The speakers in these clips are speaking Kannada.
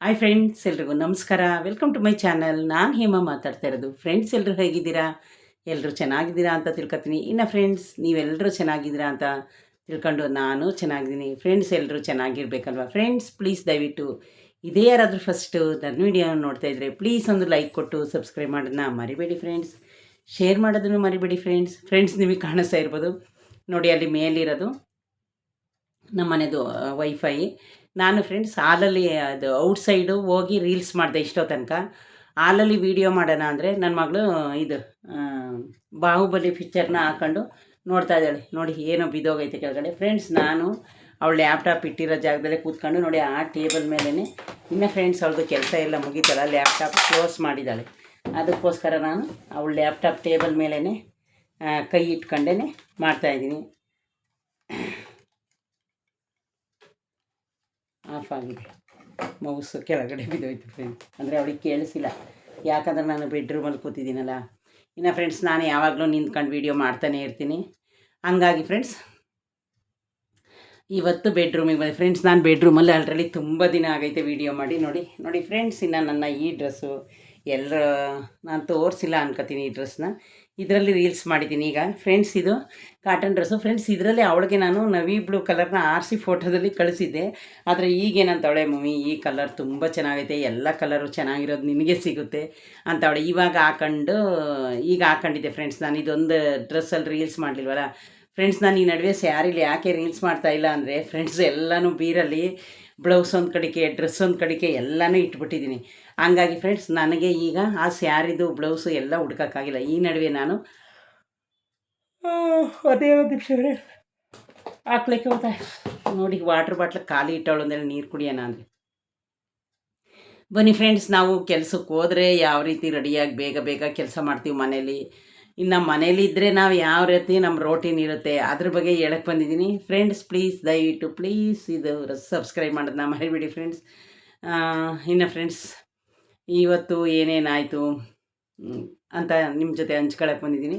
ಹಾಯ್ ಫ್ರೆಂಡ್ಸ್, ಎಲ್ರಿಗೂ ನಮಸ್ಕಾರ. Welcome to my channel. ನಾನು ಹೇಮ ಮಾತಾಡ್ತಾ ಇರೋದು. ಫ್ರೆಂಡ್ಸ್ ಎಲ್ಲರೂ ಹೇಗಿದ್ದೀರಾ? ಎಲ್ಲರೂ ಚೆನ್ನಾಗಿದ್ದೀರಾ ಅಂತ ತಿಳ್ಕೊತೀನಿ. ಇನ್ನು ಫ್ರೆಂಡ್ಸ್ ನೀವೆಲ್ಲರೂ ಚೆನ್ನಾಗಿದ್ದೀರಾ ಅಂತ ತಿಳ್ಕೊಂಡು ನಾನು ಚೆನ್ನಾಗಿದ್ದೀನಿ. ಫ್ರೆಂಡ್ಸ್ ಎಲ್ಲರೂ ಚೆನ್ನಾಗಿರ್ಬೇಕಲ್ವ ಫ್ರೆಂಡ್ಸ್. ಪ್ಲೀಸ್ ದಯವಿಟ್ಟು ಇದೇ ಯಾರಾದರೂ ಫಸ್ಟು ನನ್ನ ವೀಡಿಯೋ ನೋಡ್ತಾ ಇದ್ದರೆ ಪ್ಲೀಸ್ ಒಂದು ಲೈಕ್ ಕೊಟ್ಟು ಸಬ್ಸ್ಕ್ರೈಬ್ ಮಾಡೋದನ್ನ ಮರಿಬೇಡಿ ಫ್ರೆಂಡ್ಸ್. ಶೇರ್ ಮಾಡೋದನ್ನು ಮರಿಬೇಡಿ ಫ್ರೆಂಡ್ಸ್. ಫ್ರೆಂಡ್ಸ್ ನಿಮಗೆ ಕಾಣಿಸ್ತಾ ಇರ್ಬೋದು ನೋಡಿ, ಅಲ್ಲಿ ಮೇಲಿರೋದು ನಮ್ಮ ಮನೆದು ವೈಫೈ. ನಾನು ಫ್ರೆಂಡ್ಸ್ ಹಾಲಲ್ಲಿ ಅದು ಔಟ್ಸೈಡು ಹೋಗಿ ರೀಲ್ಸ್ ಮಾಡಿದೆ ಇಷ್ಟೋ ತನಕ. ಹಾಲಲ್ಲಿ ವೀಡಿಯೋ ಮಾಡೋಣ ಅಂದರೆ ನನ್ನ ಮಗಳು ಇದು ಬಾಹುಬಲಿ ಪಿಕ್ಚರ್ನ ಹಾಕ್ಕೊಂಡು ನೋಡ್ತಾ ಇದ್ದಾಳೆ. ನೋಡಿ ಏನೋ ಬಿದ್ದೋಗೈತೆ ಕೆಳಗಡೆ ಫ್ರೆಂಡ್ಸ್. ನಾನು ಅವಳು ಲ್ಯಾಪ್ಟಾಪ್ ಇಟ್ಟಿರೋ ಜಾಗದಲ್ಲೇ ಕೂತ್ಕೊಂಡು ನೋಡಿ ಆ ಟೇಬಲ್ ಮೇಲೇ ಇನ್ನು ಫ್ರೆಂಡ್ಸ್ ಅವಳದು ಕೆಲಸ ಎಲ್ಲ ಮುಗೀತಲ್ಲ, ಲ್ಯಾಪ್ಟಾಪ್ ಕ್ಲೋಸ್ ಮಾಡಿದ್ದಾಳೆ. ಅದಕ್ಕೋಸ್ಕರ ನಾನು ಅವಳ ಲ್ಯಾಪ್ಟಾಪ್ ಟೇಬಲ್ ಮೇಲೇ ಕೈ ಇಟ್ಕೊಂಡೇ ಮಾಡ್ತಾಯಿದ್ದೀನಿ. ಆಫ್ ಆಗಿದೆ, ಮೌಸು ಕೆಳಗಡೆ ಬಿದ್ದೋಯ್ತು ಫ್ರೆಂಡ್ಸ್. ಅಂದರೆ ಅವಳಿಗೆ ಕೇಳಿಸಿಲ್ಲ, ಯಾಕಂದ್ರೆ ನಾನು ಬೆಡ್ರೂಮಲ್ಲಿ ಕೂತಿದ್ದೀನಲ್ಲ. ಇನ್ನು ಫ್ರೆಂಡ್ಸ್ ನಾನು ಯಾವಾಗಲೂ ನಿಂತ್ಕೊಂಡು ವೀಡಿಯೋ ಮಾಡ್ತಾನೆ ಇರ್ತೀನಿ. ಹಂಗಾಗಿ ಫ್ರೆಂಡ್ಸ್ ಇವತ್ತು ಬೆಡ್ರೂಮಿಗೆ ಬಂದೆ ಫ್ರೆಂಡ್ಸ್. ನಾನು ಬೆಡ್ರೂಮಲ್ಲಿ ಆಲ್ರೆಡಿ ತುಂಬ ದಿನ ಆಗೈತೆ ವೀಡಿಯೋ ಮಾಡಿ. ನೋಡಿ ಫ್ರೆಂಡ್ಸ್, ಇನ್ನು ನನ್ನ ಈ ಡ್ರೆಸ್ಸು ಎಲ್ಲರ ನಾನು ತೋರಿಸಿಲ್ಲ ಅನ್ಕೋತೀನಿ. ಈ ಡ್ರೆಸ್ನ ಇದರಲ್ಲಿ ರೀಲ್ಸ್ ಮಾಡಿದ್ದೀನಿ ಈಗ ಫ್ರೆಂಡ್ಸ್. ಇದು ಕಾಟನ್ ಡ್ರೆಸ್ಸು ಫ್ರೆಂಡ್ಸ್. ಇದರಲ್ಲಿ ಅವಳಿಗೆ ನಾನು ನವಿ ಬ್ಲೂ ಕಲರ್ನ ಆರಿಸಿ ಫೋಟೋದಲ್ಲಿ ಕಳಿಸಿದ್ದೆ. ಆದರೆ ಈಗೇನಂತವಳೆ, ಮಮ್ಮಿ ಈ ಕಲರ್ ತುಂಬ ಚೆನ್ನಾಗೈತೆ, ಎಲ್ಲ ಕಲರು ಚೆನ್ನಾಗಿರೋದು ನಿನಗೆ ಸಿಗುತ್ತೆ ಅಂತವಳೆ. ಇವಾಗ ಈಗ ಹಾಕೊಂಡಿದ್ದೆ ಫ್ರೆಂಡ್ಸ್. ನಾನು ಇದೊಂದು ಡ್ರೆಸ್ಸಲ್ಲಿ ರೀಲ್ಸ್ ಮಾಡಲಿಲ್ವಲ್ಲ ಫ್ರೆಂಡ್ಸ್. ನಾನು ಈ ನಡುವೆ ಸ್ಯಾರಿಲಿ ಯಾಕೆ ರೀಲ್ಸ್ ಮಾಡ್ತಾಯಿಲ್ಲ ಅಂದರೆ ಫ್ರೆಂಡ್ಸ್, ಎಲ್ಲನೂ ಬೀರಲ್ಲಿ ಬ್ಲೌಸ್ ಒಂದು ಕಡೆಗೆ, ಡ್ರೆಸ್ ಒಂದು ಕಡೆಗೆ ಎಲ್ಲನೂ ಇಟ್ಬಿಟ್ಟಿದ್ದೀನಿ. ಹಂಗಾಗಿ ಫ್ರೆಂಡ್ಸ್ ನನಗೆ ಈಗ ಆ ಸ್ಯಾರಿದು ಬ್ಲೌಸು ಎಲ್ಲ ಹುಡ್ಕೋಕ್ಕಾಗಿಲ್ಲ. ಈ ನಡುವೆ ನಾನು ಅದೇ ಒಂದು ನಿಮಿಷ ಹಾಕ್ಲಿಕ್ಕೆ ಹೋಗ್ತಾ ನೋಡಿ, ವಾಟ್ರ್ ಬಾಟ್ಲ್ ಖಾಲಿ ಇಟ್ಟವಳು ಅಂದರೆ ನೀರು ಕುಡಿಯೋಣ ಅಂದರೆ. ಬನ್ನಿ ಫ್ರೆಂಡ್ಸ್, ನಾವು ಕೆಲಸಕ್ಕೆ ಹೋದರೆ ಯಾವ ರೀತಿ ರೆಡಿಯಾಗಿ ಬೇಗ ಬೇಗ ಕೆಲಸ ಮಾಡ್ತೀವಿ ಮನೇಲಿ. ಇನ್ನು ಮನೇಲಿದ್ದರೆ ನಾವು ಯಾವ ರೀತಿ ನಮ್ಮ ರೋಟೀನ್ ಇರುತ್ತೆ ಅದ್ರ ಬಗ್ಗೆ ಹೇಳಕ್ಕೆ ಬಂದಿದ್ದೀನಿ ಫ್ರೆಂಡ್ಸ್. ಪ್ಲೀಸ್ ದಯವಿಟ್ಟು ಪ್ಲೀಸ್ ಇದು ಸಬ್ಸ್ಕ್ರೈಬ್ ಮಾಡೋದನ್ನ ಮರಿಬೇಡಿ ಫ್ರೆಂಡ್ಸ್. ಇನ್ನು ಫ್ರೆಂಡ್ಸ್ ಇವತ್ತು ಏನೇನಾಯಿತು ಅಂತ ನಿಮ್ಮ ಜೊತೆ ಹಂಚ್ಕೊಳಕ್ಕೆ ಬಂದಿದ್ದೀನಿ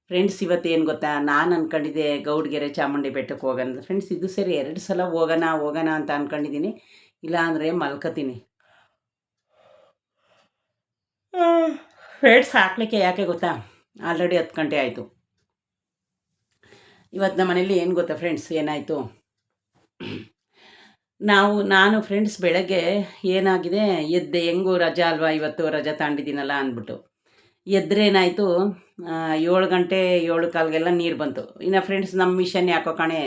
ಫ್ರೆಂಡ್ಸ್. ಇವತ್ತು ಏನು ಗೊತ್ತಾ, ನಾನು ಅಂದ್ಕೊಂಡಿದ್ದೆ ಗೌಡ್ಗೆರೆ ಚಾಮುಂಡಿ ಬೆಟ್ಟಕ್ಕೆ ಹೋಗೋಣ ಫ್ರೆಂಡ್ಸ್. ಇದು ಸರಿ 2 ಸಲ ಹೋಗೋಣ ಅಂತ ಅಂದ್ಕೊಂಡಿದ್ದೀನಿ. ಇಲ್ಲಾಂದರೆ ಮಲ್ಕೋತೀನಿ ಫ್ರೆಂಡ್ಸ್. ಹಾಕ್ಲಿಕ್ಕೆ ಯಾಕೆ ಗೊತ್ತಾ, ಆಲ್ರೆಡಿ 10 ಗಂಟೆ ಆಯಿತು. ಇವತ್ತು ನಮ್ಮ ಮನೇಲಿ ಏನು ಗೊತ್ತಾ ಫ್ರೆಂಡ್ಸ್, ಏನಾಯಿತು, ನಾನು ಫ್ರೆಂಡ್ಸ್ ಬೆಳಗ್ಗೆ ಏನಾಗಿದೆ, ಎದ್ದೆ. ಹೆಂಗೂ ರಜಾ ಅಲ್ವಾ, ಇವತ್ತು ರಜಾ ತಗೊಂಡಿದ್ದೀನಲ್ಲ ಅಂದ್ಬಿಟ್ಟು ಎದ್ದರೆ ಏನಾಯಿತು, 7 ಗಂಟೆ 7:15ಗೆಲ್ಲ ನೀರು ಬಂತು. ಇನ್ನು ಫ್ರೆಂಡ್ಸ್ ನಮ್ಮ ಮಿಷನ್ ಯಾಕೋ ಕಣೆ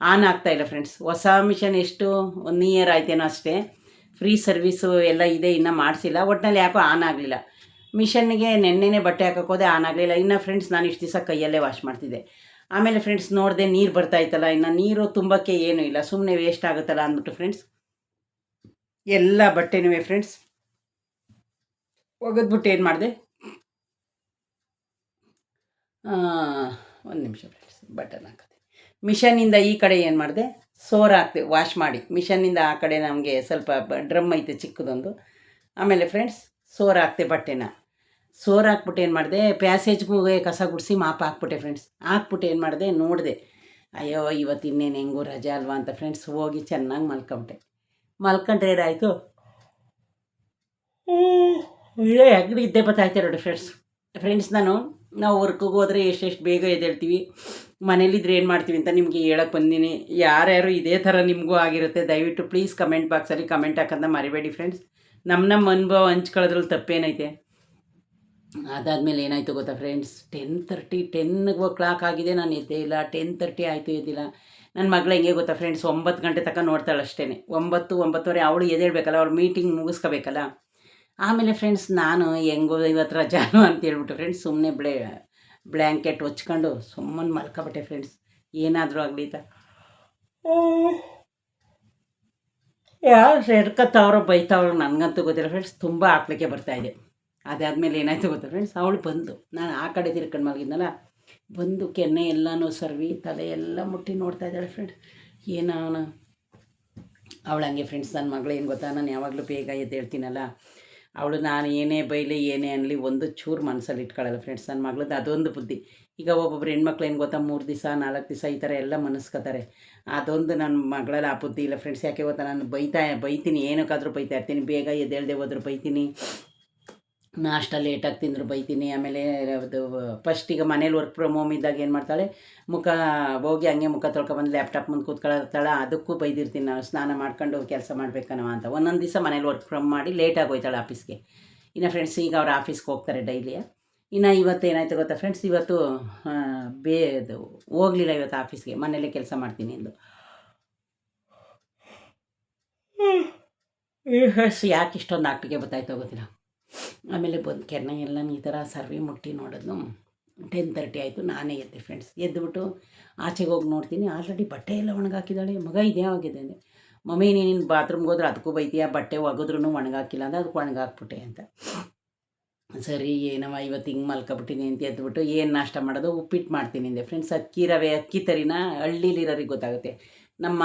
ಆನ್ ಆಗ್ತಾಯಿಲ್ಲ ಫ್ರೆಂಡ್ಸ್. ಹೊಸ ಮಿಷನ್ ಎಷ್ಟು 1 ಇಯರ್ ಆಯ್ತೇನೋ ಅಷ್ಟೇ, ಫ್ರೀ ಸರ್ವೀಸು ಎಲ್ಲ ಇದೆ, ಇನ್ನೂ ಮಾಡಿಸಿಲ್ಲ. ಒಟ್ಟಿನಲ್ಲಿ ಯಾಕೋ ಆನ್ ಆಗಲಿಲ್ಲ. ಮಿಷನ್ನಿಗೆ ನೆನ್ನೆನೇ ಬಟ್ಟೆ ಹಾಕೋಕೆ ಹೋದೆ, ಆನ್ ಆಗಲಿಲ್ಲ. ಇನ್ನು ಫ್ರೆಂಡ್ಸ್ ನಾನು ಇಷ್ಟು ದಿವಸ ಕೈಯಲ್ಲೇ ವಾಶ್ ಮಾಡ್ತಿದ್ದೆ. ಆಮೇಲೆ ಫ್ರೆಂಡ್ಸ್ ನೋಡಿದೆ ನೀರು ಬರ್ತಾಯಿತ್ತಲ್ಲ, ಇನ್ನು ನೀರು ತುಂಬಕ್ಕೆ ಏನೂ ಇಲ್ಲ, ಸುಮ್ಮನೆ ವೇಸ್ಟ್ ಆಗುತ್ತಲ್ಲ ಅಂದ್ಬಿಟ್ಟು ಫ್ರೆಂಡ್ಸ್ ಎಲ್ಲ ಬಟ್ಟೆನೂ ಫ್ರೆಂಡ್ಸ್ ಒಗೆದ್ಬಿಟ್ಟು ಏನು ಮಾಡಿದೆ, ಒಂದು ನಿಮಿಷ ಫ್ರೆಂಡ್ಸ್ ಬಟನ್ ಹಾಕಿದೆ. ಮಿಷನ್ನಿಂದ ಈ ಕಡೆ ಏನು ಮಾಡಿದೆ, ಸೋರ್ ಹಾಕ್ದೆ ವಾಶ್ ಮಾಡಿ. ಮಿಷನ್ನಿಂದ ಆ ಕಡೆ ನಮಗೆ ಸ್ವಲ್ಪ ಡ್ರಮ್ ಐತೆ ಚಿಕ್ಕದೊಂದು. ಆಮೇಲೆ ಫ್ರೆಂಡ್ಸ್ ಸೋರ್ ಹಾಕ್ತೆ ಬಟ್ಟೆನ. ಸೋರ್ ಹಾಕ್ಬಿಟ್ಟು ಏನು ಮಾಡಿದೆ, ಪ್ಯಾಸೇಜ್ಗೂ ಕಸ ಗುಡಿಸಿ ಮಾಪ ಹಾಕ್ಬಿಟ್ಟೆ ಫ್ರೆಂಡ್ಸ್. ಹಾಕ್ಬಿಟ್ಟು ಏನು ಮಾಡಿದೆ, ನೋಡಿದೆ, ಅಯ್ಯೋ ಇವತ್ತು ಇನ್ನೇನು ಹೆಂಗೂ ರಜಾ ಅಲ್ವಾ ಅಂತ ಫ್ರೆಂಡ್ಸ್ ಹೋಗಿ ಚೆನ್ನಾಗಿ ಮಲ್ಕೊಂಡ್ರೆ ಏನಾಯಿತು, ಹೆಗ್ಗಡೆ ಇದ್ದೇ ಬರ್ತಾಯಿತ್ತೆ ನೋಡಿ ಫ್ರೆಂಡ್ಸ್. ನಾವು ವರ್ಕಿಗೆ ಹೋದರೆ ಎಷ್ಟೆಷ್ಟು ಬೇಗ ಎದ್ದೇಳ್ತೀವಿ, ಮನೇಲಿದ್ರೆ ಏನು ಮಾಡ್ತೀವಿ ಅಂತ ನಿಮಗೆ ಹೇಳಕ್ಕೆ ಬಂದೀನಿ. ಯಾರ್ಯಾರು ಇದೇ ಥರ ನಿಮಗೂ ಆಗಿರುತ್ತೆ ದಯವಿಟ್ಟು ಪ್ಲೀಸ್ ಕಮೆಂಟ್ ಬಾಕ್ಸಲ್ಲಿ ಕಮೆಂಟ್ ಹಾಕೋದನ್ನ ಮರಿಬೇಡಿ ಫ್ರೆಂಡ್ಸ್. ನಮ್ಮ ಅನುಭವ ಹಂಚ್ಕೊಳ್ಳೋದ್ರಲ್ಲಿ ತಪ್ಪೇನೈತೆ. ಅದಾದಮೇಲೆ ಏನಾಯಿತು ಗೊತ್ತಾ ಫ್ರೆಂಡ್ಸ್, 10 ಆಗಿದೆ, ನಾನು ಎದ್ದೇ ಇಲ್ಲ. 10:30 ಆಯಿತು, ಎದ್ದಿಲ್ಲ. ನನ್ನ ಮಗಳು ಹೆಂಗೆ ಗೊತ್ತಾ ಫ್ರೆಂಡ್ಸ್, 9 ಗಂಟೆ ತನಕ ನೋಡ್ತಾಳೆ ಅಷ್ಟೇ. 9-9:30 ಅವಳು ಎದ್ದೇಳಬೇಕಲ್ಲ, ಅವಳು ಮೀಟಿಂಗ್ ಮುಗಿಸ್ಕೋಬೇಕಲ್ಲ. ಆಮೇಲೆ ಫ್ರೆಂಡ್ಸ್ ನಾನು ಹೆಂಗೋ ಇವತ್ತು ರಜಾನು ಅಂತೇಳ್ಬಿಟ್ಟು ಫ್ರೆಂಡ್ಸ್ ಸುಮ್ಮನೆ ಬ್ಲ್ಯಾಂಕೆಟ್ ಹೊಚ್ಕೊಂಡು ಸುಮ್ಮನೆ ಮಲ್ಕೊಬಿಟ್ಟೆ ಫ್ರೆಂಡ್ಸ್. ಏನಾದರೂ ಆಗಲಿ ಅಂತ ಯಾರು ಸೇರ್ಕೊತಾವ್ರೋ ಬೈತಾವ್ರೋ ನನಗಂತೂ ಗೊತ್ತಿಲ್ಲ ಫ್ರೆಂಡ್ಸ್. ತುಂಬ ಹಾಕ್ಲಿಕ್ಕೆ ಬರ್ತಾಯಿದೆ. ಅದಾದಮೇಲೆ ಏನಾಯಿತು ಗೊತ್ತಾ ಫ್ರೆಂಡ್ಸ್, ಅವಳು ಬಂದು, ನಾನು ಆ ಕಡೆ ತಿರ್ಕೊಂಡು ಮಲಗಿದ್ನಲ್ಲ, ಬಂದು ಕೆನ್ನೆ ಎಲ್ಲನೂ ಸರ್ವಿ ತಲೆ ಎಲ್ಲ ಮುಟ್ಟಿ ನೋಡ್ತಾ ಇದ್ದಾಳೆ ಫ್ರೆಂಡ್ಸ್. ಅವಳು ಹಂಗೆ ಫ್ರೆಂಡ್ಸ್. ನನ್ನ ಮಗಳು ಏನು ಗೊತ್ತಾ, ನಾನು ಯಾವಾಗಲೂ ಬೇಗ ಎದ್ದೇಳ್ತೀನಲ್ಲ, ಅವಳು ನಾನು ಏನೇ ಬೈಲಿ ಏನೇ ಅನ್ನಲಿ ಒಂದು ಚೂರು ಮನಸ್ಸಲ್ಲಿ ಇಟ್ಕೊಳ್ಳಲ್ಲ ಫ್ರೆಂಡ್ಸ್. ನನ್ನ ಮಗಳದ್ದು ಅದೊಂದು ಬುದ್ಧಿ. ಈಗ ಒಬ್ಬೊಬ್ರು ಹೆಣ್ಮಕ್ಳು ಏನು ಗೊತ್ತಾ 3 ದಿವಸ 4 ದಿವಸ ಈ ಥರ ಎಲ್ಲ ಮನಸ್ಕೋತಾರೆ. ಅದೊಂದು ನನ್ನ ಮಗಳಲ್ಲಿ ಆ ಬುದ್ಧಿ ಇಲ್ಲ ಫ್ರೆಂಡ್ಸ್. ಯಾಕೆ ಗೊತ್ತಾ, ನಾನು ಬೈತೀನಿ, ಏನಕ್ಕಾದರೂ ಬೈತಾ ಇರ್ತೀನಿ. ಬೇಗ ಎದ್ದೇಳದೆ ಹೋದ್ರು ಬೈತೀನಿ, ನಾಷ್ಟ ಲೇಟಾಗಿ ತಿಂದರೂ ಬೈತೀನಿ. ಆಮೇಲೆ ಅದು ಫಸ್ಟಿಗೆ ಮನೇಲಿ ವರ್ಕ್ ಫ್ರಮ್ ಹೋಮ್ ಇದ್ದಾಗ ಏನು ಮಾಡ್ತಾಳೆ, ಮುಖ ಹೋಗಿ ಹಂಗೆ ಮುಖ ತೊಳ್ಕೊಬಂದು ಲ್ಯಾಪ್ಟಾಪ್ ಮುಂದೆ ಕೂತ್ಕೊಳ್ತಾಳೆ. ಅದಕ್ಕೂ ಬೈದಿರ್ತೀನಿ ನಾನು, ಸ್ನಾನ ಮಾಡ್ಕೊಂಡು ಕೆಲಸ ಮಾಡ್ಬೇಕನವ ಅಂತ. ಒಂದೊಂದು ದಿವಸ ಮನೇಲಿ ವರ್ಕ್ ಫ್ರಮ್ ಮಾಡಿ ಲೇಟಾಗಿ ಹೋಯ್ತಾಳೆ ಆಫೀಸ್ಗೆ. ಇನ್ನು ಫ್ರೆಂಡ್ಸ್ ಈಗ ಅವ್ರು ಆಫೀಸ್ಗೆ ಹೋಗ್ತಾರೆ ಡೈಲಿ. ಇನ್ನು ಇವತ್ತು ಏನಾಯ್ತು ಗೊತ್ತಾ ಫ್ರೆಂಡ್ಸ್, ಇವತ್ತು ಅದು ಹೋಗಲಿಲ್ಲ ಇವತ್ತು ಆಫೀಸ್ಗೆ, ಮನೇಲೇ ಕೆಲಸ ಮಾಡ್ತೀನಿ ಎಂದು. ಯಾಕೆ ಇಷ್ಟೊಂದು ಆಟಿಗೆ ಗೊತ್ತಾಯ್ತೋ ಗೊತ್ತಿಲ್ಲ. ಆಮೇಲೆ ಬಂದು ಕೆನ್ನ ಎಲ್ಲ ಈ ಥರ ಸರ್ವೆ ಮುಟ್ಟಿ ನೋಡೋದು 10:30 ಆಯಿತು. ನಾನೇ ಎದ್ದೆ ಫ್ರೆಂಡ್ಸ್. ಎದ್ದುಬಿಟ್ಟು ಆಚೆಗೆ ಹೋಗಿ ನೋಡ್ತೀನಿ, ಆಲ್ರೆಡಿ ಬಟ್ಟೆ ಎಲ್ಲ ಒಣಗಾಕಿದ್ದಾಳೆ. ಮಗ ಇದ್ಯಾವಾಗಿದೆ ಅಂದೆ. ಮಮ್ಮಿ ನೀನು ಬಾತ್ರೂಮ್ಗೆ ಹೋದ್ರೆ ಅದಕ್ಕೂ ಬೈತೀಯ, ಬಟ್ಟೆ ಒಗೆದ್ರೂ ಒಣಗಾಕಿಲ್ಲ ಅಂದರೆ ಅದಕ್ಕೆ ಒಣಗಾಕ್ಬಿಟ್ಟೆ ಅಂತ. ಸರಿ ಏನವ ಇವತ್ತು ಹಿಂಗೆ ಮಲ್ಕೊಬಿಟ್ಟಿನಿ ಅಂತ ಎದ್ಬಿಟ್ಟು ಏನು ನಾಷ್ಟ ಮಾಡೋದು, ಉಪ್ಪಿಟ್ಟು ಮಾಡ್ತೀನಿ ಅಂದೆ ಫ್ರೆಂಡ್ಸ್. ಅಕ್ಕಿ ತರಿನ ಹಳ್ಳೀಲಿರೋರಿಗೆ ಗೊತ್ತಾಗುತ್ತೆ. ನಮ್ಮ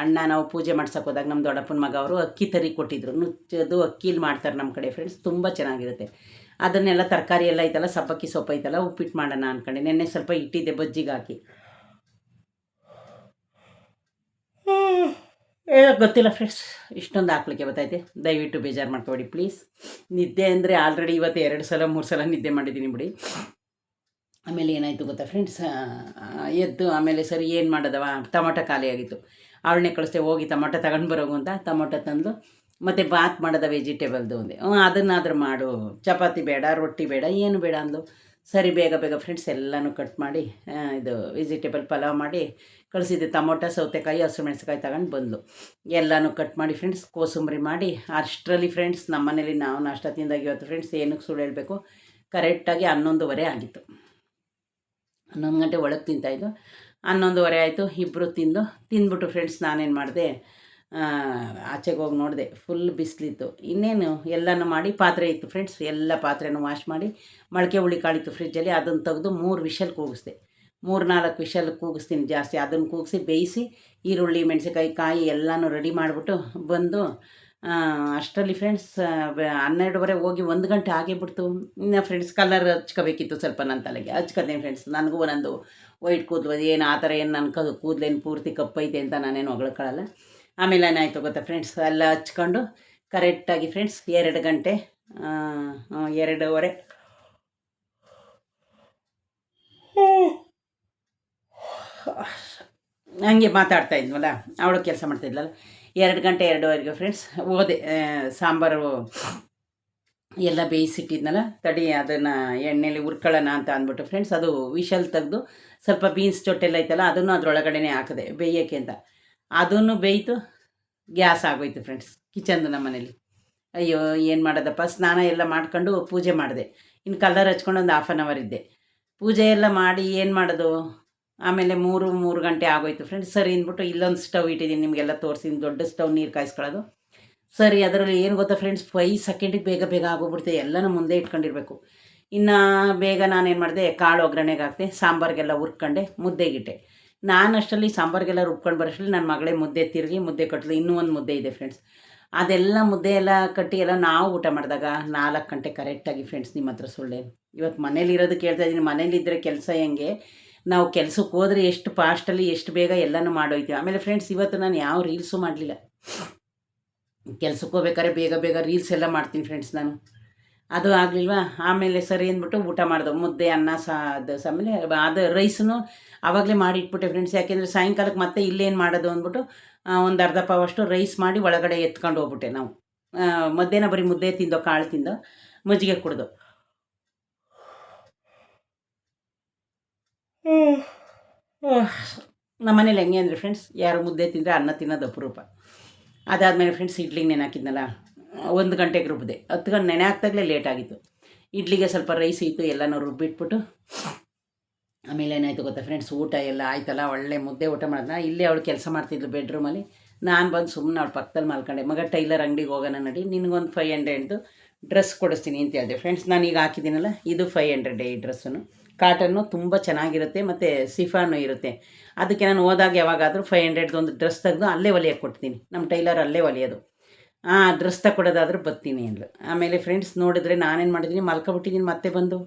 ಅಣ್ಣ ನಾವು ಪೂಜೆ ಮಾಡ್ಸೋಕೆ ಹೋದಾಗ ನಮ್ಮ ದೊಡ್ಡಪ್ಪನ ಮಗ ಅವರು ಅಕ್ಕಿ ತರಿ ಕೊಟ್ಟಿದ್ರು. ನುಚ್ಚದು ಅಕ್ಕಿಲಿ ಮಾಡ್ತಾರೆ ನಮ್ಮ ಕಡೆ ಫ್ರೆಂಡ್ಸ್, ತುಂಬ ಚೆನ್ನಾಗಿರುತ್ತೆ. ಅದನ್ನೆಲ್ಲ ತರಕಾರಿ ಎಲ್ಲ ಐತಲ್ಲ, ಸಬ್ಬಕ್ಕಿ ಸೊಪ್ಪು ಐತಲ್ಲ, ಉಪ್ಪಿಟ್ಟು ಮಾಡೋಣ ಅಂದ್ಕೊಂಡೆ. ನೆನ್ನೆ ಸ್ವಲ್ಪ ಇಟ್ಟಿದ್ದೆ ಬಜ್ಜಿಗೆ ಹಾಕಿ. ಗೊತ್ತಿಲ್ಲ ಫ್ರೆಂಡ್ಸ್, ಇಷ್ಟೊಂದು ಹಾಕ್ಲಿಕ್ಕೆ ಗೊತ್ತೈತೆ. ದಯವಿಟ್ಟು ಬೇಜಾರು ಮಾಡ್ಕೊಬೇಡಿ ಪ್ಲೀಸ್. ನಿದ್ದೆ ಅಂದರೆ ಆಲ್ರೆಡಿ ಇವತ್ತು 2 ಸಲ 3 ಸಲ ನಿದ್ದೆ ಮಾಡಿದ್ದೀನಿ ಬಿಡಿ. ಆಮೇಲೆ ಏನಾಯಿತು ಗೊತ್ತಾ ಫ್ರೆಂಡ್ಸ್, ಎದ್ದು ಆಮೇಲೆ ಸರಿ ಏನು ಮಾಡೋದವ, ಟೊಮೊಟೊ ಖಾಲಿಯಾಗಿತ್ತು. ಅವಳನ್ನೇ ಕಳಿಸ್ದೆ, ಹೋಗಿ ಟೊಮೊಟೊ ತಗೊಂಡು ಬರೋಗು ಅಂತ. ಟೊಮೊಟೊ ತಂದು ಮತ್ತು ಬಾತ್ ಮಾಡೋದ ವೆಜಿಟೇಬಲ್ದು ಒಂದೆ, ಅದನ್ನಾದ್ರೂ ಮಾಡು, ಚಪಾತಿ ಬೇಡ, ರೊಟ್ಟಿ ಬೇಡ, ಏನು ಬೇಡ ಅಂದು. ಸರಿ ಬೇಗ ಬೇಗ ಫ್ರೆಂಡ್ಸ್ ಎಲ್ಲನೂ ಕಟ್ ಮಾಡಿ ಇದು ವೆಜಿಟೇಬಲ್ ಪಲಾವ್ ಮಾಡಿ ಕಳಿಸಿದ್ದೆ. ಟೊಮೊಟೊ, ಸೌತೆಕಾಯಿ, ಹಸಿಮೆಣಸಿಕಾಯಿ ತಗೊಂಡು ಬಂದು ಎಲ್ಲನೂ ಕಟ್ ಮಾಡಿ ಫ್ರೆಂಡ್ಸ್ ಕೋಸಂಬರಿ ಮಾಡಿ. ಅಷ್ಟರಲ್ಲಿ ಫ್ರೆಂಡ್ಸ್ ನಮ್ಮ ಮನೇಲಿ ನಾವು ನಾಷ್ಟ ತಿಂದಾಗ ಇವತ್ತು ಫ್ರೆಂಡ್ಸ್ ಏನಕ್ಕೆ ಸುಳ್ಳು ಹೇಳಬೇಕು, ಕರೆಕ್ಟಾಗಿ 11:30 ಆಗಿತ್ತು. 11 ಗಂಟೆ ಒಳಗೆ ತಿಂತಾಯಿದ್ದು. 11:30 ಆಯಿತು. ಇಬ್ಬರು ತಿಂದ್ಬಿಟ್ಟು ಫ್ರೆಂಡ್ಸ್ ನಾನೇನು ಮಾಡಿದೆ, ಆಚೆಗೆ ಹೋಗಿ ನೋಡಿದೆ, ಫುಲ್ ಬಿಸಿಲಿತ್ತು. ಇನ್ನೇನು ಎಲ್ಲನೂ ಮಾಡಿ, ಪಾತ್ರೆ ಇತ್ತು ಫ್ರೆಂಡ್ಸ್, ಎಲ್ಲ ಪಾತ್ರೆನೂ ವಾಶ್ ಮಾಡಿ, ಮೊಳಕೆ ಹುಳಿ ಕಾಳಿತ್ತು ಫ್ರಿಜ್ಜಲ್ಲಿ, ಅದನ್ನು ತೆಗೆದು 3 ವಿಷಲ್ ಕೂಗಿಸ್ದೆ. 3-4 ವಿಷಲ್ ಕೂಗಿಸ್ತೀನಿ ಜಾಸ್ತಿ. ಅದನ್ನು ಕೂಗಿಸಿ ಬೇಯಿಸಿ ಈರುಳ್ಳಿ ಮೆಣಸಿನ್ಕಾಯಿ ಕಾಯಿ ಎಲ್ಲನೂ ರೆಡಿ ಮಾಡಿಬಿಟ್ಟು ಬಂದು ಅಷ್ಟರಲ್ಲಿ ಫ್ರೆಂಡ್ಸ್ 12:30 ಹೋಗಿ 1 ಗಂಟೆ ಆಗೇ ಬಿಡ್ತು. ಇನ್ನು ಫ್ರೆಂಡ್ಸ್ ಕಲರ್ ಹಚ್ಕೋಬೇಕಿತ್ತು ಸ್ವಲ್ಪ ನನ್ನ ತಲೆಗೆ, ಹಚ್ಕೋತೀನಿ ಫ್ರೆಂಡ್ಸ್. ನನಗೂ ಒಂದೊಂದು ವೈಟ್ ಕೂದಲು ಏನು ಆ ಥರ ಏನು ನನ್ನ ಕೂದಲೇನು ಪೂರ್ತಿ ಕಪ್ಪೈತೆ ಅಂತ ನಾನೇನು ಹೊಗಳ್ಕೊಳ್ಳಲ್ಲ. ಆಮೇಲೆ ಏನಾಯಿತು ಗೊತ್ತಾ ಫ್ರೆಂಡ್ಸ್, ಎಲ್ಲ ಹಚ್ಕೊಂಡು ಕರೆಕ್ಟಾಗಿ ಫ್ರೆಂಡ್ಸ್ 2 ಗಂಟೆ 2:30 ಹಂಗೆ ಮಾತಾಡ್ತಾ ಇದ್ವಲ್ಲ, ಅವಳು ಕೆಲಸ ಮಾಡ್ತಾಯಿದ್ಲಲ್ಲ. 2 ಗಂಟೆ 2:30ಗೆ ಫ್ರೆಂಡ್ಸ್ ಹೋದೆ. ಸಾಂಬಾರು ಎಲ್ಲ ಬೇಯಿಸಿಟ್ಟಿದ್ನಲ್ಲ, ತಡಿ ಅದನ್ನು ಎಣ್ಣೆಲಿ ಹುರ್ಕೊಳ್ಳೋಣ ಅಂತ ಅಂದ್ಬಿಟ್ಟು ಫ್ರೆಂಡ್ಸ್ ಅದು ವಿಷಲ್ ತೆಗೆದು ಸ್ವಲ್ಪ ಬೀನ್ಸ್ ಚೊಟ್ಟೆಲ್ಲ ಐತಲ್ಲ ಅದನ್ನು ಅದರೊಳಗಡೆನೇ ಹಾಕಿದೆ ಬೇಯೋಕ್ಕೆ ಅಂತ. ಅದನ್ನು ಬೇಯ್ತು, ಗ್ಯಾಸ್ ಆಗೋಯ್ತು ಫ್ರೆಂಡ್ಸ್ ಕಿಚನ್ದು ನಮ್ಮ ಮನೇಲಿ. ಅಯ್ಯೋ ಏನು ಮಾಡೋದಪ್ಪ, ಸ್ನಾನ ಎಲ್ಲ ಮಾಡ್ಕೊಂಡು ಪೂಜೆ ಮಾಡಿದೆ. ಇನ್ನು ಕಲರ್ ಹಚ್ಕೊಂಡು ಒಂದು 1/2 ಅವರ್ ಇದ್ದೆ. ಪೂಜೆ ಎಲ್ಲ ಮಾಡಿ ಏನು ಮಾಡೋದು, ಆಮೇಲೆ 3 ಗಂಟೆ ಆಗೋಯ್ತು ಫ್ರೆಂಡ್ಸ್. ಸರಿ ಅಂದ್ಬಿಟ್ಟು ಇಲ್ಲೊಂದು ಸ್ಟವ್ ಇಟ್ಟಿದ್ದೀನಿ, ನಿಮಗೆಲ್ಲ ತೋರಿಸಿದ್ದೀನಿ, ದೊಡ್ಡ ಸ್ಟವ್, ನೀರು ಕಾಯಿಸ್ಕೊಳ್ಳೋದು. ಸರಿ ಅದರಲ್ಲಿ ಏನು ಗೊತ್ತಾ ಫ್ರೆಂಡ್ಸ್, 5 ಸೆಕೆಂಡಿಗೆ ಬೇಗ ಬೇಗ ಆಗೋಗ್ಬಿಡ್ತೆ. ಎಲ್ಲನೂ ಮುಂದೆ ಇಟ್ಕೊಂಡಿರ್ಬೇಕು. ಇನ್ನು ಬೇಗ ನಾನೇನು ಮಾಡಿದೆ, ಕಾಳು ಒಗ್ಗರಣೆಗೆ ಹಾಕ್ದೆ, ಸಾಂಬಾರಿಗೆಲ್ಲ ಹುರ್ಕೊಂಡೆ, ಮುದ್ದೆಗಿಟ್ಟೆ. ನಾನು ಅಷ್ಟರಲ್ಲಿ ಸಾಂಬಾರಿಗೆಲ್ಲ ರುಬ್ಕೊಂಡು ಬರೋಷ್ಟರಲ್ಲಿ ನನ್ನ ಮಗಳೇ ಮುದ್ದೆ ತಿರುಗಿ ಮುದ್ದೆ ಕಟ್ಟಲು. ಇನ್ನೂ ಒಂದು ಮುದ್ದೆ ಇದೆ ಫ್ರೆಂಡ್ಸ್. ಅದೆಲ್ಲ ಮುದ್ದೆ ಎಲ್ಲ ಕಟ್ಟಿ ಎಲ್ಲ ನಾವು ಊಟ ಮಾಡಿದಾಗ 4 ಗಂಟೆ ಕರೆಕ್ಟಾಗಿ ಫ್ರೆಂಡ್ಸ್. ನಿಮ್ಮ ಹತ್ರ ಸುಳ್ಳೇನು, ಇವತ್ತು ಮನೇಲಿರೋದು ಕೇಳ್ತಾ ಇದ್ದೀನಿ. ಮನೇಲಿದ್ದರೆ ಕೆಲಸ ಹೆಂಗೆ, ನಾವು ಕೆಲಸಕ್ಕೆ ಹೋದರೆ ಎಷ್ಟು ಫಾಸ್ಟಲ್ಲಿ ಎಷ್ಟು ಬೇಗ ಎಲ್ಲನೂ ಮಾಡೋಯ್ತೀವಿ. ಆಮೇಲೆ ಫ್ರೆಂಡ್ಸ್ ಇವತ್ತು ನಾನು ಯಾವ ರೀಲ್ಸು ಮಾಡಲಿಲ್ಲ. ಕೆಲ್ಸಕ್ಕೆ ಹೋಗ್ಬೇಕಾದ್ರೆ ಬೇಗ ಬೇಗ ರೀಲ್ಸ್ ಎಲ್ಲ ಮಾಡ್ತೀನಿ ಫ್ರೆಂಡ್ಸ್ ನಾನು. ಅದು ಆಗಲಿಲ್ವಾ. ಆಮೇಲೆ ಸರಿ ಅಂದ್ಬಿಟ್ಟು ಊಟ ಮಾಡಿದೆ. ಮುದ್ದೆ ಅನ್ನ ಆಮೇಲೆ ಅದು ರೈಸನ್ನು ಆವಾಗಲೇ ಮಾಡಿ ಇಟ್ಬಿಟ್ಟೆ ಫ್ರೆಂಡ್ಸ್. ಯಾಕೆಂದರೆ ಸಾಯಂಕಾಲಕ್ಕೆ ಮತ್ತೆ ಇಲ್ಲೇನು ಮಾಡೋದು ಅಂದ್ಬಿಟ್ಟು ಒಂದು ಅರ್ಧ ಪಾವಷ್ಟು ರೈಸ್ ಮಾಡಿ ಒಳಗಡೆ ಎತ್ಕೊಂಡು ಹೋಗ್ಬಿಟ್ಟೆ. ನಾವು ಮಧ್ಯಾಹ್ನ ಬರೀ ಮುದ್ದೆ ತಿಂದೋ, ಕಾಳು ತಿಂದೋ, ಮಜ್ಜಿಗೆ ಕುಡ್ದು. ನಮ್ಮ ಮನೇಲಿ ಹೆಂಗೆ ಅಂದರೆ ಫ್ರೆಂಡ್ಸ್, ಯಾರು ಮುದ್ದೆ ತಿಂದರೆ ಅನ್ನ ತಿನ್ನೋದು ಅಪರೂಪ. ಅದಾದಮೇಲೆ ಫ್ರೆಂಡ್ಸ್ ಇಡ್ಲಿಗೆ ನೆನೆ ಹಾಕಿದ್ನಲ್ಲ, 1 ಗಂಟೆಗೆ ರುಬ್ಬಿದೆ. 10 ಗಂಟೆ ನೆನೆ ಹಾಕ್ದಾಗಲೇ ಲೇಟ್ ಆಗಿತ್ತು. ಇಡ್ಲಿಗೆ ಸ್ವಲ್ಪ ರೈಸ್ ಇತ್ತು, ಎಲ್ಲನೂ ರುಬ್ಬಿಟ್ಬಿಟ್ಟು ಆಮೇಲೆ ಏನಾಯಿತು ಗೊತ್ತಾ ಫ್ರೆಂಡ್ಸ್, ಊಟ ಎಲ್ಲ ಆಯ್ತಲ್ಲ, ಒಳ್ಳೆ ಮುದ್ದೆ ಊಟ ಮಾಡಿದ್ನ. ಇಲ್ಲೇ ಅವಳು ಕೆಲಸ ಮಾಡ್ತಿದ್ಲು ಬೆಡ್ರೂಮಲ್ಲಿ. ನಾನು ಬಂದು ಸುಮ್ಮನೆ ಅವಳು ಪಕ್ಕದಲ್ಲಿ ಮಲ್ಕೊಂಡೆ. ಮಗ ಟೈಲರ್ ಅಂಗಡಿಗೆ ಹೋಗೋಣ ನಡಿ, ನಿನಗೊಂದು 500 ಡ್ರೆಸ್ ಕೊಡಿಸ್ತೀನಿ ಅಂತ ಹೇಳಿದೆ ಫ್ರೆಂಡ್ಸ್. ನಾನೀಗ ಹಾಕಿದ್ದೀನಲ್ಲ, ಇದು 500 ಈ ಡ್ರೆಸ್ಸನ್ನು. ಕಾಟನ್ನು ತುಂಬ ಚೆನ್ನಾಗಿರುತ್ತೆ ಮತ್ತು ಸಿಫಾನು ಇರುತ್ತೆ. ಅದಕ್ಕೆ ನಾನು ಹೋದಾಗ ಯಾವಾಗಾದರೂ 500 ಒಂದು ಡ್ರೆಸ್ ತೆಗೆದು ಅಲ್ಲೇ ಹೊಲಿಯೋಕ್ಕೆ ಕೊಡ್ತೀನಿ. ನಮ್ಮ ಟೈಲರ್ ಅಲ್ಲೇ ಹೊಲಿಯೋದು. ಡ್ರೆಸ್ ತಗೊಡೋದಾದ್ರೂ ಬರ್ತೀನಿ ಅಂದ್ಲು. ಆಮೇಲೆ ಫ್ರೆಂಡ್ಸ್ ನೋಡಿದ್ರೆ ನಾನೇನು ಮಾಡಿದ್ದೀನಿ, ಮಲ್ಕೊಬಿಟ್ಟಿದ್ದೀನಿ ಮತ್ತೆ ಬಂದು.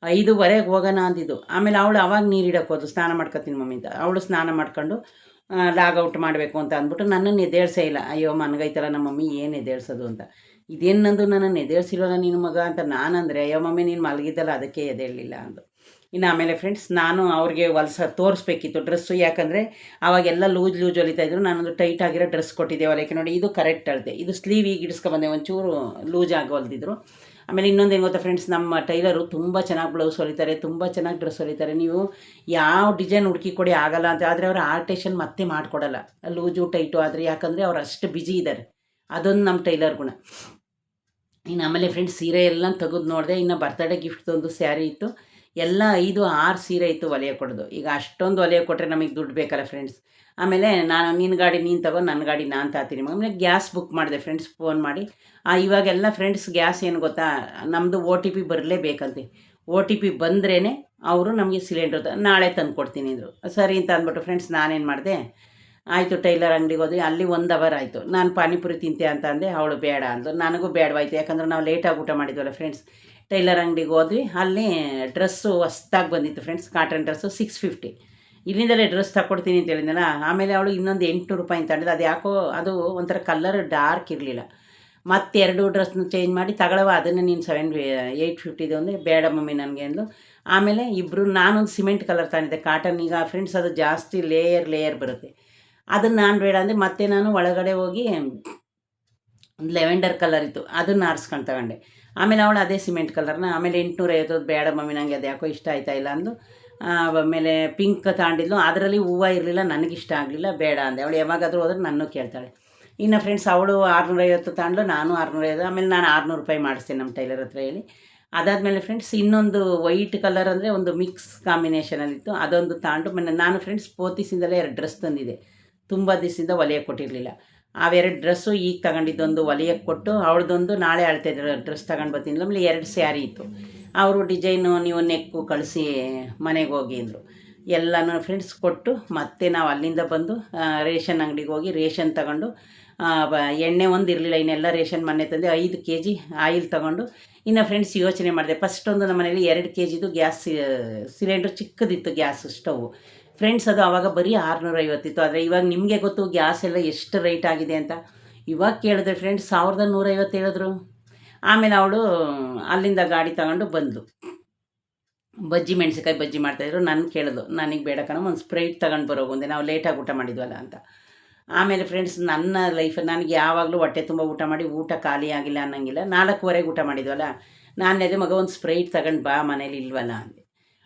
5:15 ಹೋಗೋಣ ಅಂದಿದ್ದು. ಆಮೇಲೆ ಅವಳು ಅವಾಗ ನೀರಿಡಕ್ಕೆ ಹೋದ್ಲು, ಸ್ನಾನ ಮಾಡ್ಕೊತೀನಿ ಮಮ್ಮಿ ಅಂತ. ಅವಳು ಸ್ನಾನ ಮಾಡ್ಕೊಂಡು ಲಾಗೌಟ್ ಮಾಡಬೇಕು ಅಂತ ಅಂದ್ಬಿಟ್ಟು ನನ್ನನ್ನು ಎದ್ದೇಳ್ಸೇ ಇಲ್ಲ. ಅಯ್ಯೋ ಮನ್ಗೈತಲ್ಲ ನಮ್ಮ ಮಮ್ಮಿ ಏನು ಎದ್ದೇಳ್ಸೋದು ಅಂತ. ಇದೇನು ನಂದು ನನ್ನನ್ನು ಎದ್ದೇಳ್ಸಿಲ್ವಲ್ಲ ನಿನ್ನ ಮಗ ಅಂತ ನಾನಂದರೆ, ಅಯ್ಯೋ ಮಮ್ಮಿ ನೀನು ಮಲಗಿದ್ದಲ್ಲ ಅದಕ್ಕೆ ಎದ್ದೇಳಲಿಲ್ಲ ಅಂದು. ಇನ್ನು ಆಮೇಲೆ ಫ್ರೆಂಡ್ಸ್ ನಾನು ಅವ್ರಿಗೆ ತೋರಿಸ್ಬೇಕಿತ್ತು ಡ್ರೆಸ್ಸು, ಯಾಕಂದರೆ ಆವಾಗೆಲ್ಲ ಲೂಸ್ ಹೊಲಿತಾಯಿದ್ರು. ನಾನೊಂದು ಟೈಟ್ ಆಗಿರೋ ಡ್ರೆಸ್ ಕೊಟ್ಟಿದ್ದೆ ಹೊಲಿಯೋಕ್ಕೆ. ನೋಡಿ ಇದು ಕರೆಕ್ಟ್ ಅಳತೆ, ಇದು ಸ್ಲೀವ್ ಈಗ ಇಡಿಸ್ಕೊಬಂದೆ, ಒಂಚೂರು ಲೂಸ್ ಆಗಿ ಹೊಲ್ದಿದ್ರು. ಆಮೇಲೆ ಇನ್ನೊಂದು ಏನು ಗೊತ್ತಾ ಫ್ರೆಂಡ್ಸ್, ನಮ್ಮ ಟೈಲರು ತುಂಬ ಚೆನ್ನಾಗಿ ಬ್ಲೌಸ್ ಹೊಲಿತಾರೆ, ತುಂಬ ಚೆನ್ನಾಗಿ ಡ್ರೆಸ್ ಹೊಲಿತಾರೆ. ನೀವು ಯಾವ ಡಿಸೈನ್ ಹುಡುಕಿ ಕೊಡಿ ಆಗಲ್ಲ ಅಂತ. ಆದರೆ ಅವರು ಆಲ್ಟೇಷನ್ ಮತ್ತೆ ಮಾಡಿಕೊಡಲ್ಲ, ಲೂಜು ಟೈಟು ಆದರೆ, ಯಾಕಂದರೆ ಅವ್ರು ಅಷ್ಟು ಬ್ಯುಸಿ ಇದ್ದಾರೆ. ಅದೊಂದು ನಮ್ಮ ಟೈಲರ್ ಗುಣ. ಇನ್ನು ಆಮೇಲೆ ಫ್ರೆಂಡ್ಸ್ ಸೀರೆ ಎಲ್ಲ ತೆಗೆದು ನೋಡಿದೆ. ಇನ್ನು ಬರ್ತಡೇ ಗಿಫ್ಟ್ದೊಂದು ಸ್ಯಾರಿ ಇತ್ತು, ಎಲ್ಲ 5-6 ಸೀರೆ ಇತ್ತು ಹೊಲಿಯ ಕೊಡೋದು. ಈಗ ಅಷ್ಟೊಂದು ಹೊಲಿಯ ಕೊಟ್ಟರೆ ನಮಗೆ ದುಡ್ಡು ಬೇಕಲ್ಲ ಫ್ರೆಂಡ್ಸ್. ಆಮೇಲೆ ನಾನು ನಿನ್ನ ಗಾಡಿ ನೀನು ತಗೋ, ನನ್ನ ಗಾಡಿ ನಾನು ತಾತೀನಿ. ಆಮೇಲೆ ಗ್ಯಾಸ್ ಬುಕ್ ಮಾಡಿದೆ ಫ್ರೆಂಡ್ಸ್ ಫೋನ್ ಮಾಡಿ. ಇವಾಗೆಲ್ಲ ಫ್ರೆಂಡ್ಸ್ ಗ್ಯಾಸ್ ಏನು ಗೊತ್ತಾ, ನಮ್ಮದು OTP ಬರಲೇಬೇಕಂತೆ. OTP ಬಂದ್ರೇ ಅವರು ನಮಗೆ ಸಿಲಿಂಡ್ರ್ ನಾಳೆ ತಂದು ಕೊಡ್ತೀನಿ ಅಂದರು. ಸರಿ ಅಂತ ಅಂದ್ಬಿಟ್ಟು ಫ್ರೆಂಡ್ಸ್ ನಾನೇನು ಮಾಡಿದೆ, ಆಯಿತು ಟೈಲರ್ ಅಂಗಡಿಗೆ ಹೋದ್ವಿ. ಅಲ್ಲಿ 1 ಅವರ್ ಆಯಿತು. ನಾನು ಪಾನಿಪುರಿ ತಿಂತೆ ಅಂತ ಅಂದೆ, ಅವಳು ಬೇಡ ಅಂದು. ನನಗೂ ಬೇಡವಾಯ್ತು, ಯಾಕಂದ್ರೆ ನಾವು ಲೇಟಾಗಿ ಊಟ ಮಾಡಿದ್ವಲ್ಲ ಫ್ರೆಂಡ್ಸ್. ಟೈಲರ್ ಅಂಗಡಿಗೆ ಹೋದ್ವಿ. ಅಲ್ಲಿ ಡ್ರೆಸ್ಸು ಹೊಸ್ದಾಗಿ ಬಂದಿತ್ತು ಫ್ರೆಂಡ್ಸ್, ಕಾಟನ್ ಡ್ರೆಸ್ಸು 650. ಇಲ್ಲಿಂದಲೇ ಡ್ರೆಸ್ ತಗೊಡ್ತೀನಿ ಅಂತ ಹೇಳಿದ್ನಲ್ಲ. ಆಮೇಲೆ ಅವಳು ಇನ್ನೊಂದು 800 ರೂಪಾಯಿ ಅಂತ ಹೇಳಿದ. ಅದು ಯಾಕೋ ಅದು ಒಂಥರ ಕಲ್ಲರ್ ಡಾರ್ಕ್ ಇರಲಿಲ್ಲ. ಮತ್ತೆ 2 ಡ್ರೆಸ್ನ ಚೇಂಜ್ ಮಾಡಿ ತಗೊಳವ, ಅದನ್ನು ನೀನು 850 ಅಂದರೆ ಬೇಡ ಮಮ್ಮಿ ನನಗೆ ಅಂದು. ಆಮೇಲೆ ಇಬ್ಬರು, ನಾನೊಂದು ಸಿಮೆಂಟ್ ಕಲರ್ ತಂದಿದ್ದೆ ಕಾಟನ್. ಈಗ ಫ್ರೆಂಡ್ಸ್ ಅದು ಜಾಸ್ತಿ ಲೇಯರ್ ಬರುತ್ತೆ, ಅದನ್ನು ನಾನು ಬೇಡ ಅಂದರೆ ಮತ್ತೆ ನಾನು ಒಳಗಡೆ ಹೋಗಿ ಒಂದು ಲೆವೆಂಡರ್ ಕಲರ್ ಇತ್ತು, ಅದನ್ನು ಆರಿಸ್ಕೊಂಡು ತಗೊಂಡೆ. ಆಮೇಲೆ ಅವಳು ಅದೇ ಸಿಮೆಂಟ್ ಕಲರ್ನ. ಆಮೇಲೆ 850 ಬೇಡ ಮಮ್ಮಿ ನನಗೆ ಅದು ಯಾಕೋ ಇಷ್ಟ ಆಯ್ತಾ ಇಲ್ಲ ಅಂದು. ಆಮೇಲೆ ಪಿಂಕ್ ತಗೊಂಡಿದ್ಲು, ಅದರಲ್ಲಿ ಹೂವು ಇರಲಿಲ್ಲ, ನನಗಿಷ್ಟ ಆಗಲಿಲ್ಲ, ಬೇಡ ಅಂದೆ. ಅವಳು ಯಾವಾಗಾದರೂ ಹೋದ್ರೆ ನನ್ನೂ ಕೇಳ್ತಾಳೆ. ಇನ್ನು ಫ್ರೆಂಡ್ಸ್ ಅವಳು 650 ತಗೊಂಡ್ಲು, ನಾನು 650. ಆಮೇಲೆ ನಾನು 600 ರೂಪಾಯಿ ಮಾಡಿಸ್ತೇನೆ ನಮ್ಮ ಟೈಲರ್ ಹತ್ರ ಹೇಳಿ. ಅದಾದಮೇಲೆ ಫ್ರೆಂಡ್ಸ್ ಇನ್ನೊಂದು ವೈಟ್ ಕಲರ್ ಅಂದರೆ ಒಂದು ಮಿಕ್ಸ್ ಕಾಂಬಿನೇಷನಲ್ಲಿತ್ತು, ಅದೊಂದು ತಗೊಂಡು ನಾನು ಫ್ರೆಂಡ್ಸ್ ಪೋತಿಸಿಂದಲೇ 2 ಡ್ರೆಸ್ ತಂದಿದ್ದೆ. ತುಂಬ ದಿವಸದಿಂದ ಹೊಲಿಯಕ್ಕೆ ಕೊಟ್ಟಿರಲಿಲ್ಲ. ಅವೆರಡು ಡ್ರೆಸ್ಸು ಈಗ ತಗೊಂಡಿದ್ದೊಂದು ಹೊಲಿಯಕ್ಕೆ ಕೊಟ್ಟು, ಅವಳದೊಂದು ನಾಳೆ ಅಳತೆ ಡ್ರೆಸ್ ತಗೊಂಡು ಬರ್ತೀನಿ. ಆಮೇಲೆ 2 ಸ್ಯಾರಿ ಇತ್ತು. ಅವರು ಡಿಸೈನು ನೀವು ನೆಕ್ಕು ಕಳಿಸಿ ಮನೆಗೆ ಹೋಗಿ ಅಂದರು. ಎಲ್ಲನೂ ಫ್ರೆಂಡ್ಸ್ ಕೊಟ್ಟು ಮತ್ತೆ ನಾವು ಅಲ್ಲಿಂದ ಬಂದು ರೇಷನ್ ಅಂಗಡಿಗೆ ಹೋಗಿ ರೇಷನ್ ತಗೊಂಡು, ಎಣ್ಣೆ ಒಂದು ಇರಲಿಲ್ಲ, ಇನ್ನೆಲ್ಲ ರೇಷನ್ ಮನೆ ತಂದು 5 kg ಆಯಿಲ್ ತಗೊಂಡು. ಇನ್ನು ಫ್ರೆಂಡ್ಸ್ ಯೋಚನೆ ಮಾಡಿದೆ, ಫಸ್ಟ್ ಒಂದು ನಮ್ಮ ಮನೇಲಿ 2 kgದು ಗ್ಯಾಸ್ ಸಿಲಿಂಡ್ರ್ ಚಿಕ್ಕದಿತ್ತು, ಗ್ಯಾಸ್ ಸ್ಟವ್ ಫ್ರೆಂಡ್ಸ್. ಅದು ಆವಾಗ ಬರೀ 650 ಇತ್ತು. ಆದರೆ ಇವಾಗ ನಿಮಗೆ ಗೊತ್ತು ಗ್ಯಾಸ್ ಎಲ್ಲ ಎಷ್ಟು ರೇಟ್ ಆಗಿದೆ ಅಂತ. ಇವಾಗ ಕೇಳಿದ್ರೆ ಫ್ರೆಂಡ್ಸ್ 1150 ಹೇಳಿದ್ರು. ಆಮೇಲೆ ಅವಳು ಅಲ್ಲಿಂದ ಗಾಡಿ ತಗೊಂಡು ಬಂದು ಮೆಣಸಿನ್ಕಾಯಿ ಬಜ್ಜಿ ಮಾಡ್ತಾಯಿದ್ರು. ನನ್ನ ಕೇಳಿದ್ರು, ನನಗೆ ಬೇಡ ಕಣ, ಒಂದು ಸ್ಪ್ರೈಟ್ ತಗೊಂಡು ಬರೋಗುಂದೆ, ನಾವು ಲೇಟಾಗಿ ಊಟ ಮಾಡಿದ್ವಲ್ಲ ಅಂತ. ಆಮೇಲೆ ಫ್ರೆಂಡ್ಸ್ ನನ್ನ ಲೈಫ್, ನನಗೆ ಯಾವಾಗಲೂ ಹೊಟ್ಟೆ ತುಂಬ ಊಟ ಮಾಡಿ ಊಟ ಖಾಲಿ ಆಗಿಲ್ಲ ಅನ್ನೋಂಗಿಲ್ಲ. 4:15 ಊಟ ಮಾಡಿದ್ವಲ್ಲ, ನಾನು ಅದೇ ಮಗ ಒಂದು ಸ್ಪ್ರೈಟ್ ತಗೊಂಡು ಬಾ, ಮನೇಲಿ ಇಲ್ವಲ್ಲ ಅಂದೆ.